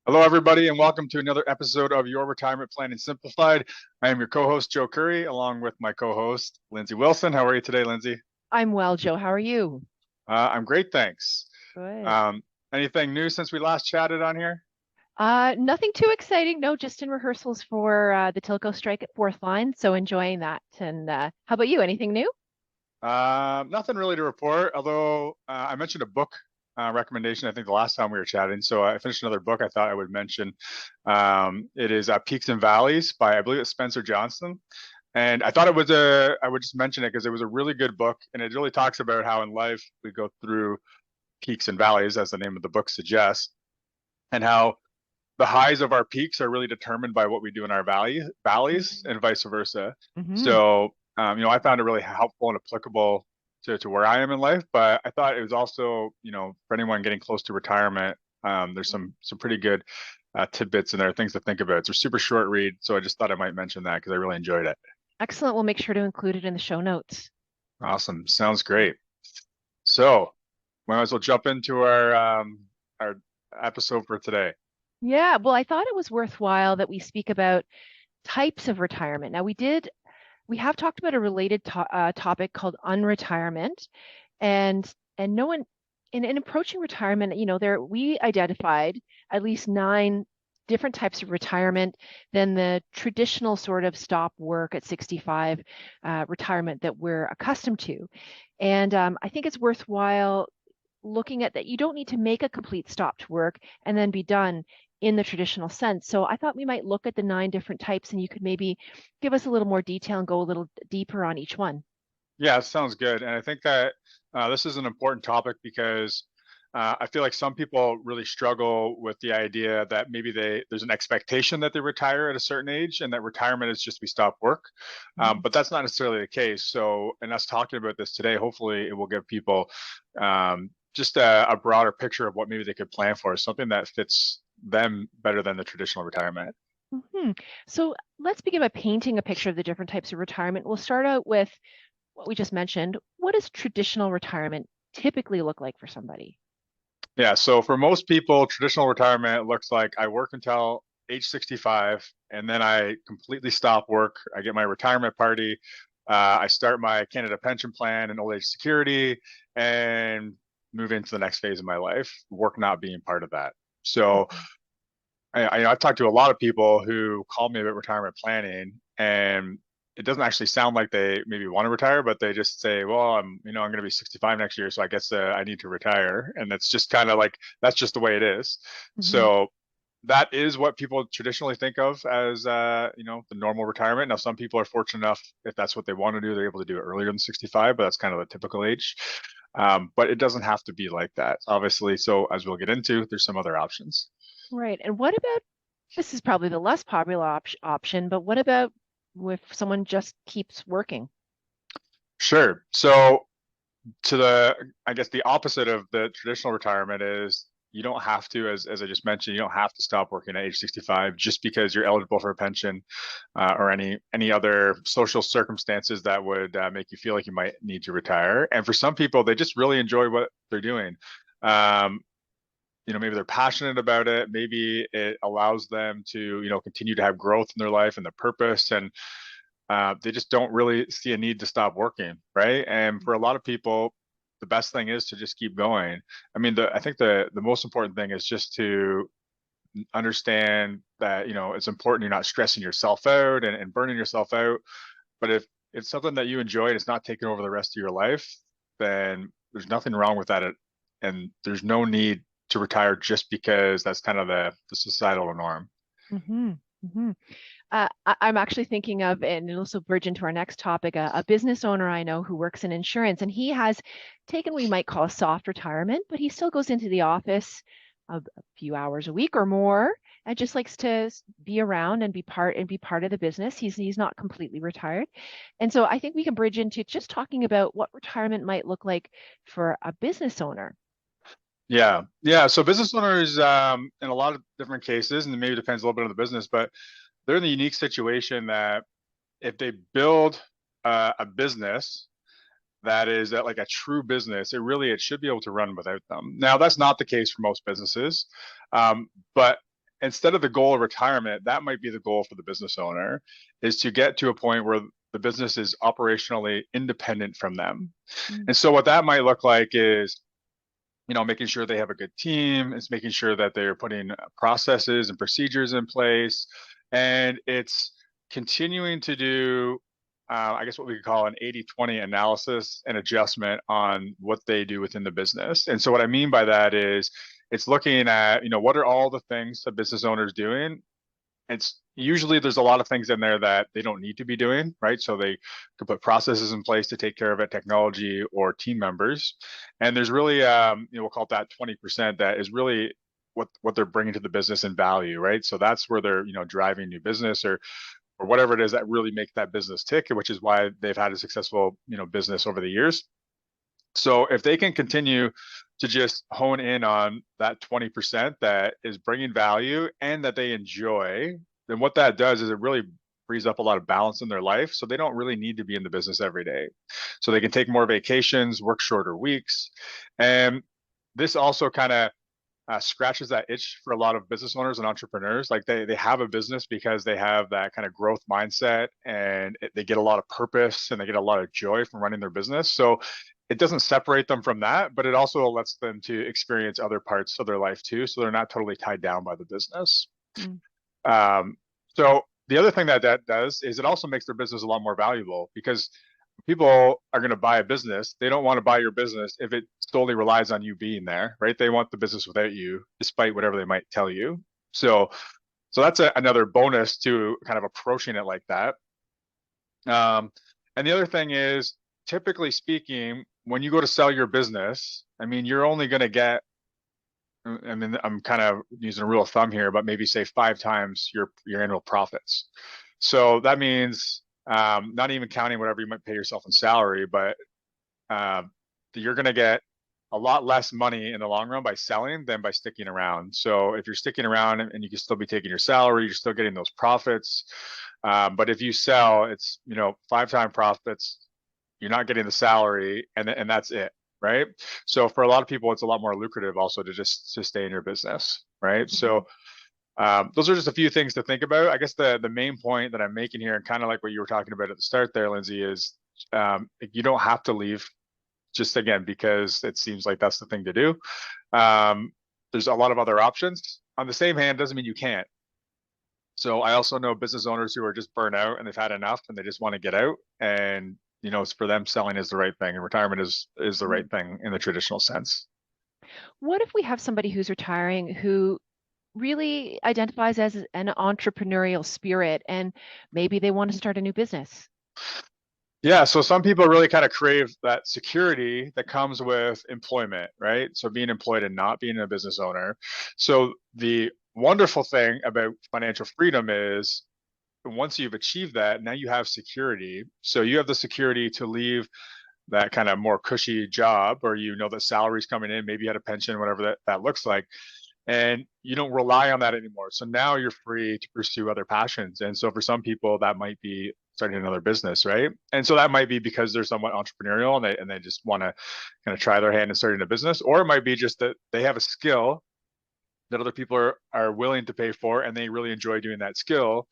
Hello, everybody, and welcome to another episode of Your Retirement Planning Simplified. I am your co-host, Joe Curry, along with my co-host, Lindsay Wilson. How are you today, Lindsay? I'm well, Joe. How are you? I'm great, thanks. Good. Um, Anything new since we last chatted on here? Nothing too exciting. No, just in rehearsals for the Tilco strike at fourth line. So enjoying that. And how about you? Anything new? Nothing really to report, although I mentioned a book recommendation, I think the last time we were chatting. So I finished another book I thought I would mention. It is Peaks and Valleys by, I believe it's Spencer Johnson. And I thought I would just mention it because it was a really good book. And it really talks about how in life we go through peaks and valleys, as the name of the book suggests, and how the highs of our peaks are really determined by what we do in our valleys and vice versa. Mm-hmm. So, I found it really helpful and applicable to where I am in life, but I thought it was also, for anyone getting close to retirement, there's some pretty good tidbits in there, things to think about. It's a super short read, so I just thought I might mention that because I really enjoyed it. Excellent. We'll make sure to include it in the show notes. Awesome. Sounds great. So, might as well jump into our episode for today. Yeah, well, I thought it was worthwhile that we speak about types of retirement. Now, we have talked about a related topic called unretirement, and no one in approaching retirement, there we identified at least nine different types of retirement than the traditional sort of stop work at 65 retirement that we're accustomed to. And I think it's worthwhile looking at that. You don't need to make a complete stop to work and then be done in the traditional sense. So I thought we might look at the nine different types and you could maybe give us a little more detail and go a little deeper on each one. Yeah, it sounds good. And I think that this is an important topic because I feel like some people really struggle with the idea that maybe there's an expectation that they retire at a certain age and that retirement is just we stop work. Mhm. But that's not necessarily the case. So, and us talking about this today, hopefully it will give people just a broader picture of what maybe they could plan for, something that fits them better than the traditional retirement. Mhm. So let's begin by painting a picture of the different types of retirement. We'll start out with what we just mentioned. What does traditional retirement typically look like for somebody? Yeah, so for most people, traditional retirement looks like I work until age 65 and then I completely stop work. I get my retirement party. I start my Canada pension plan and old age security and move into the next phase of my life, work not being part of that. So Mhm. I've talked to a lot of people who call me about retirement planning, and it doesn't actually sound like they maybe want to retire, but they just say, "Well, I'm going to be 65 next year, so I guess I need to retire," and that's just kind of like that's just the way it is. Mhm. So that is what people traditionally think of as the normal retirement. Now, some people are fortunate enough if that's what they want to do, they're able to do it earlier than 65, but that's kind of the typical age. But it doesn't have to be like that, obviously. So as we'll get into, there's some other options. Right. And what about this is probably the less popular option, but what about if someone just keeps working? Sure. So I guess the opposite of the traditional retirement is you don't have to, as I just mentioned, you don't have to stop working at age 65 just because you're eligible for a pension or any other social circumstances that would make you feel like you might need to retire. And for some people, they just really enjoy what they're doing. Um, maybe they're passionate about it. Maybe it allows them to, continue to have growth in their life and the purpose and they just don't really see a need to stop working, right? And for a lot of people, the best thing is to just keep going. I mean, I think the most important thing is just to understand that it's important you're not stressing yourself out and burning yourself out. But if it's something that you enjoy and it's not taking over the rest of your life, then there's nothing wrong with that. And there's no need to retire just because that's kind of the societal norm. Hmm. Hmm. I'm actually thinking of, and it'll also bridge into our next topic, a business owner I know who works in insurance, and he has taken what we might call a soft retirement, but he still goes into the office a few hours a week or more, and just likes to be around and be part of the business. He's not completely retired, and so I think we can bridge into just talking about what retirement might look like for a business owner. Yeah, yeah. So business owners, in a lot of different cases, and it maybe depends a little bit on the business, but they're in the unique situation that if they build a business that is like a true business, it should be able to run without them. Now, that's not the case for most businesses, but instead of the goal of retirement, that might be the goal for the business owner, is to get to a point where the business is operationally independent from them. Mm. And so what that might look like is, making sure they have a good team. It's making sure that they're putting processes and procedures in place. And it's continuing to do, I guess, what we could call an 80-20 analysis and adjustment on what they do within the business. And so what I mean by that is it's looking at, what are all the things that business owners doing. It's usually there's a lot of things in there that they don't need to be doing, right? So they could put processes in place to take care of it, technology or team members. And there's really, we'll call it that 20% that is really what they're bringing to the business in value, right? So that's where they're, driving new business or whatever it is that really make that business tick, which is why they've had a successful, business over the years. So if they can continue to just hone in on that 20% that is bringing value and that they enjoy, then what that does is it really frees up a lot of balance in their life. So they don't really need to be in the business every day. So they can take more vacations, work shorter weeks. And this also kind of scratches that itch for a lot of business owners and entrepreneurs. Like they have a business because they have that kind of growth mindset and they get a lot of purpose and they get a lot of joy from running their business. So it doesn't separate them from that, but it also lets them to experience other parts of their life too. So they're not totally tied down by the business. Mm. So the other thing that that does is it also makes their business a lot more valuable because people are going to buy a business. They don't want to buy your business if it solely relies on you being there, right? They want the business without you, despite whatever they might tell you. So that's another bonus to kind of approaching it like that. And the other thing is, typically speaking, when you go to sell your business, I mean, you're only going to get, I mean, I'm kind of using a rule of thumb here, but maybe say 5 times your annual profits. So that means not even counting whatever you might pay yourself in salary, but uh, you're going to get a lot less money in the long run by selling than by sticking around. So if you're sticking around and you can still be taking your salary, you're still getting those profits. But if you sell, it's 5 time profits. You're not getting the salary, and that's it, right? So for a lot of people, it's a lot more lucrative also to stay in your business, right? Mhm. So those are just a few things to think about. I guess the main point that I'm making here, and kind of like what you were talking about at the start there, Lindsay, is you don't have to leave just again because it seems like that's the thing to do. There's a lot of other options. On the same hand, doesn't mean you can't. So I also know business owners who are just burnt out and they've had enough and they just want to get out. And it's for them selling is the right thing, and retirement is the right Mm. thing in the traditional sense. What if we have somebody who's retiring who really identifies as an entrepreneurial spirit and maybe they want to start a new business? Yeah, so some people really kind of crave that security that comes with employment, right? So being employed and not being a business owner. So the wonderful thing about financial freedom is once you've achieved that, now you have security. So you have the security to leave that kind of more cushy job, or that salary's coming in, maybe you had a pension, whatever that looks like, and you don't rely on that anymore. So now you're free to pursue other passions. And so for some people, that might be starting another business, right? And so that might be because they're somewhat entrepreneurial and they just want to kind of try their hand in starting a business, or it might be just that they have a skill that other people are willing to pay for and they really enjoy doing that skill.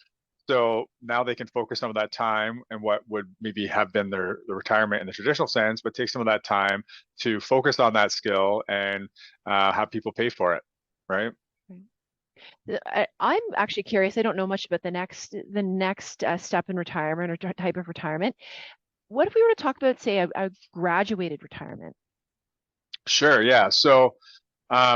So now they can focus some of that time and what would maybe have been the retirement in the traditional sense, but take some of that time to focus on that skill and have people pay for it, right? I'm actually curious. I don't know much about the next step in retirement or type of retirement. What if we were to talk about, say, a graduated retirement? Sure, yeah. So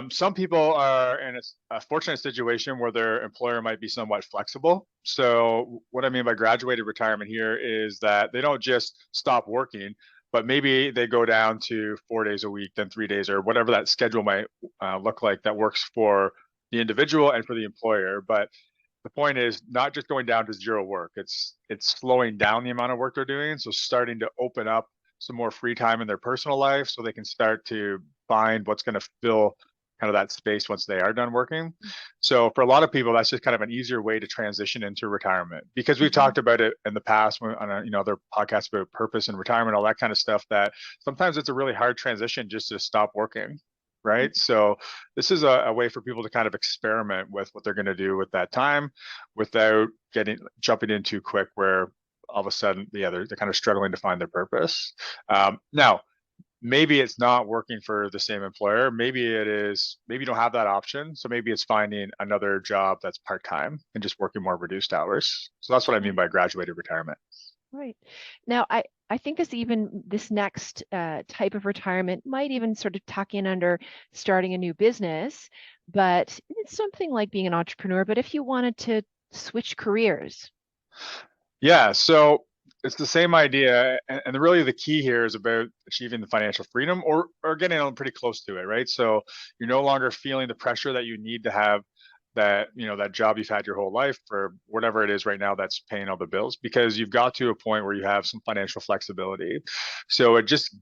some people are in a fortunate situation where their employer might be somewhat flexible. So what I mean by graduated retirement here is that they don't just stop working, but maybe they go down to 4 days a week, then 3 days, or whatever that schedule might look like that works for the individual and for the employer. But the point is not just going down to zero work. It's slowing down the amount of work they're doing. So starting to open up some more free time in their personal life so they can start to find what's going to fill kind of that space once they are done working. So for a lot of people, that's just kind of an easier way to transition into retirement because we've Mhm. talked about it in the past on other podcasts about purpose and retirement, all that kind of stuff. That sometimes it's a really hard transition just to stop working. right? So this is a way for people to kind of experiment with what they're going to do with that time without jumping in too quick where all of a sudden, yeah, they're kind of struggling to find their purpose. Now, maybe it's not working for the same employer. Maybe it is, maybe you don't have that option. So maybe it's finding another job that's part-time and just working more reduced hours. So that's what I mean Right. by graduated retirement. Right. Now, I think this next type of retirement might even sort of tuck in under starting a new business, but it's something like being an entrepreneur. But if you wanted to switch careers. Yeah, so it's the same idea, and really the key here is about achieving the financial freedom or getting pretty close to it, right? So you're no longer feeling the pressure that you need to have that job you've had your whole life for whatever it is right now that's paying all the bills because you've got to a point where you have some financial flexibility. So it just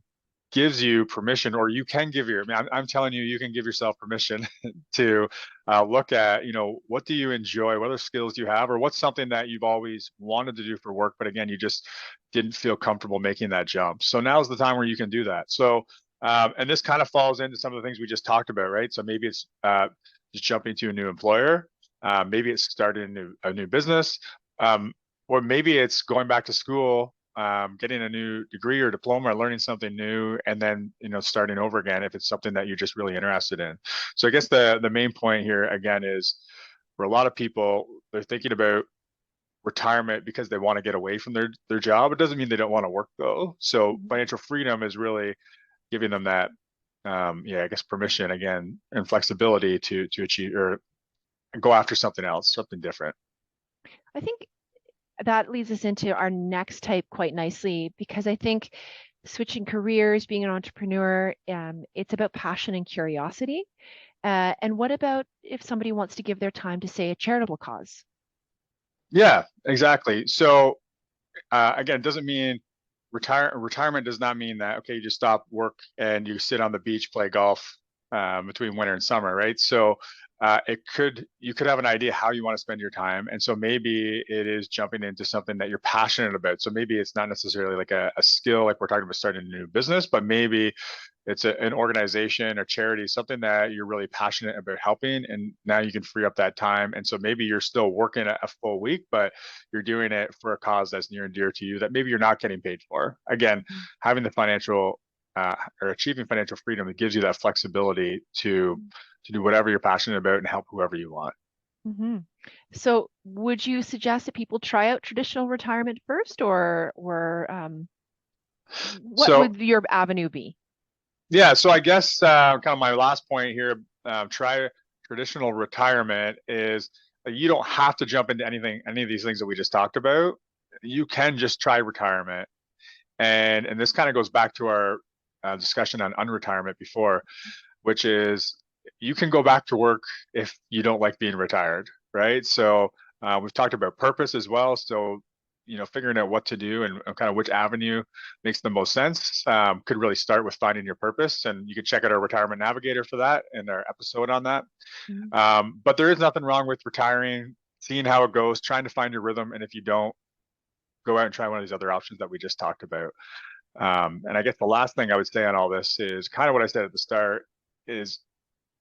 gives you permission, or you can give your, I mean, I'm telling you, you can give yourself permission to look at, what do you enjoy? What other skills do you have? Or what's something that you've always wanted to do for work, but again, you just didn't feel comfortable making that jump. So now's the time where you can do that. So, and this kind of falls into some of the things we just talked about, right? So maybe it's just jumping to a new employer. Maybe it's starting a new business. Um, or maybe it's going back to school, getting a new degree or diploma or learning something new, and then starting over again if it's something that you're just really interested in. So I guess the main point here again is for a lot of people, they're thinking about retirement because they want to get away from their job. It doesn't mean they don't want to work though. So Mhm. financial freedom is really giving them that yeah, I guess permission again and flexibility to achieve or go after something else, something different. I think that leads us into our next type quite nicely because I think switching careers, being an entrepreneur, it's about passion and curiosity. And what about if somebody wants to give their time to, say, a charitable cause? Yeah, exactly. So again, it doesn't mean retirement does not mean that okay, you just stop work and you sit on the beach, play golf between winter and summer, right? So you could have an idea how you want to spend your time, and so maybe it is jumping into something that you're passionate about. So maybe it's not necessarily like a skill, like we're talking about starting a new business, but maybe it's an organization or charity, something that you're really passionate about helping, and now you can free up that time. And so maybe you're still working a full week, but you're doing it for a cause that's near and dear to you that maybe you're not getting paid for. Again, Mhm. having the financial or achieving financial freedom, it gives you that flexibility to do whatever you're passionate about and help whoever you want. Mhm. So, would you suggest that people try out traditional retirement first, or what So would your avenue be? yeah, so I guess kind of my last point here, try traditional retirement is you don't have to jump into any of these things that we just talked about. You can just try retirement, and this kind of goes back to our discussion on unretirement before, which is you can go back to work if you don't like being retired, right? So we've talked about purpose as well. So figuring out what to do and kind of which avenue makes the most sense could really start with finding your purpose. And you can check out our retirement navigator for that and our episode on that. Mhm. But there is nothing wrong with retiring, seeing how it goes, trying to find your rhythm. And if you don't, go out and try one of these other options that we just talked about. And I guess the last thing I would say on all this is kind of what I said at the start is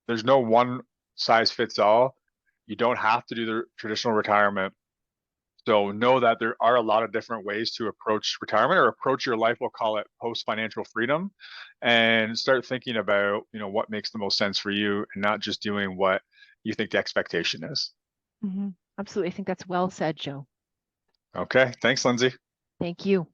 there's no one size fits all. You don't have to do the traditional retirement. So know that there are a lot of different ways to approach retirement or approach your life. We'll call it post financial freedom, and start thinking about what makes the most sense for you, and not just doing what you think the expectation is. Mhm. Absolutely. I think that's well said, Joe. Okay, thanks, Lindsay. Thank you.